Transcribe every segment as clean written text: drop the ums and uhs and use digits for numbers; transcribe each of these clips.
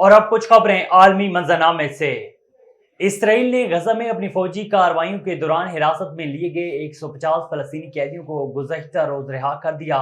اور اب کچھ خبریں عالمی منظرنامے سے۔ اسرائیل نے غزہ میں اپنی فوجی کارروائیوں کے دوران حراست میں لیے گئے 150 فلسطینی قیدیوں کو گزشتہ روز رہا کر دیا۔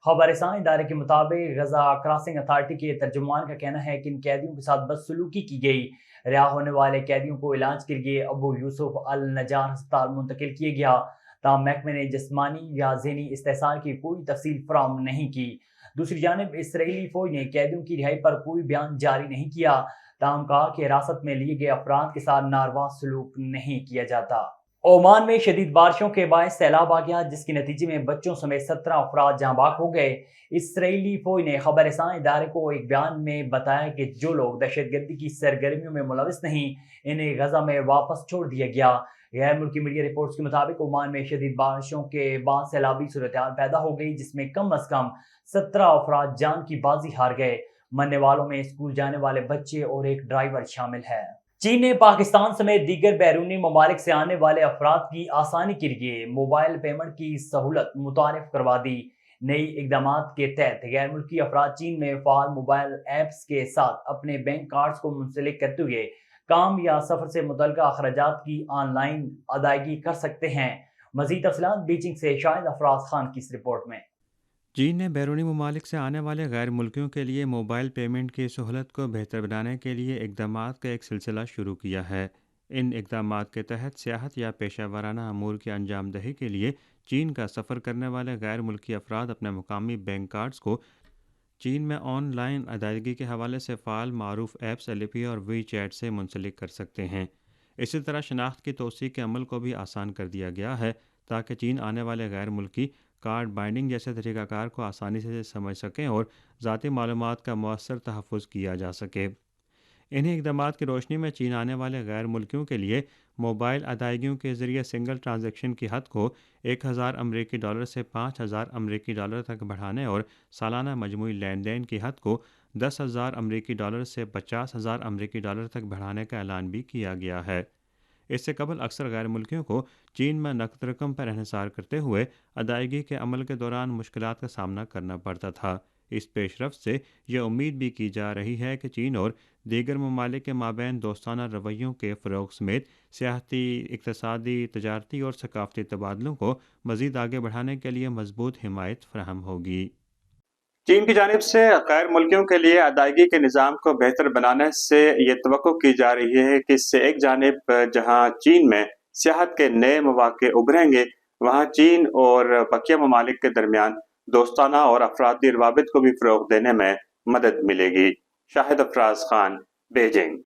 خبر رساں ادارے کے مطابق غزہ کراسنگ اتھارٹی کے ترجمان کا کہنا ہے کہ ان قیدیوں کے ساتھ بدسلوکی کی گئی۔ رہا ہونے والے قیدیوں کو علاج کے لیے ابو یوسف النجار ہسپتال منتقل کیا گیا، تاہم محکمے نے جسمانی یا ذہنی استحصال کی کوئی تفصیل فراہم نہیں کی۔ دوسری جانب اسرائیلی فوج نے قیدیوں کی رہائی پر کوئی بیان جاری نہیں کیا، تاہم کہا کہ حراست میں لیے گئے افراد کے ساتھ ناروا سلوک نہیں کیا جاتا۔ عمان میں شدید بارشوں کے باعث سیلاب آ گیا، جس کے نتیجے میں بچوں سمیت 17 افراد جاں بحق ہو گئے۔ اسرائیلی فوج نے خبر رساں ادارے کو ایک بیان میں بتایا کہ جو لوگ دہشت گردی کی سرگرمیوں میں ملوث نہیں، انہیں غزہ میں واپس چھوڑ دیا گیا۔ غیر ملکی میڈیا رپورٹس کے مطابق عمان میں شدید بارشوں کے بعد سیلابی صورتحال پیدا ہو گئی، جس میں کم از کم 17 افراد جان کی بازی ہار گئے۔ مرنے والوں میں اسکول جانے والے بچے اور ایک ڈرائیور شامل ہے۔ چین نے پاکستان سمیت دیگر بیرونی ممالک سے آنے والے افراد کی آسانی کے لیے موبائل پیمنٹ کی سہولت متعارف کروا دی۔ نئی اقدامات کے تحت غیر ملکی افراد چین میں فعال موبائل ایپس کے ساتھ اپنے بینک کارڈز کو منسلک کرتے ہوئے کام یا سفر سے متعلقہ اخراجات کی آن لائن ادائیگی کر سکتے ہیں۔ مزید تفصیلات بیجنگ سے شاہد افراز خان کی اس رپورٹ میں۔ چین نے بیرونی ممالک سے آنے والے غیر ملکیوں کے لیے موبائل پیمنٹ کی سہولت کو بہتر بنانے کے لیے اقدامات کا ایک سلسلہ شروع کیا ہے۔ ان اقدامات کے تحت سیاحت یا پیشہ ورانہ امور کی انجام دہی کے لیے چین کا سفر کرنے والے غیر ملکی افراد اپنے مقامی بینک کارڈز کو چین میں آن لائن ادائیگی کے حوالے سے فعال معروف ایپس ایلیپی اور وی چیٹ سے منسلک کر سکتے ہیں۔ اسی طرح شناخت کی توثیق کے عمل کو بھی آسان کر دیا گیا ہے تاکہ چین آنے والے غیر ملکی کارڈ بائنڈنگ جیسے طریقہ کار کو آسانی سے سمجھ سکیں اور ذاتی معلومات کا مؤثر تحفظ کیا جا سکے۔ انہی اقدامات کی روشنی میں چین آنے والے غیر ملکیوں کے لیے موبائل ادائیگیوں کے ذریعے سنگل ٹرانزیکشن کی حد کو 1000 امریکی ڈالر سے 5000 امریکی ڈالر تک بڑھانے اور سالانہ مجموعی لین دین کی حد کو 10,000 امریکی ڈالر سے 50,000 امریکی ڈالر تک بڑھانے کا اعلان بھی کیا گیا ہے۔ اس سے قبل اکثر غیر ملکیوں کو چین میں نقد رقم پر انحصار کرتے ہوئے ادائیگی کے عمل کے دوران مشکلات کا سامنا کرنا پڑتا تھا۔ اس پیش رفت سے یہ امید بھی کی جا رہی ہے کہ چین اور دیگر ممالک کے مابین دوستانہ رویوں کے فروغ سمیت سیاحتی، اقتصادی، تجارتی اور ثقافتی تبادلوں کو مزید آگے بڑھانے کے لیے مضبوط حمایت فراہم ہوگی۔ چین کی جانب سے غیر ملکیوں کے لیے ادائیگی کے نظام کو بہتر بنانے سے یہ توقع کی جا رہی ہے کہ اس سے ایک جانب جہاں چین میں سیاحت کے نئے مواقع ابھریں گے، وہاں چین اور بقیہ ممالک کے درمیان دوستانہ اور افرادی روابط کو بھی فروغ دینے میں مدد ملے گی۔ شاہد افراز خان، بیجنگ۔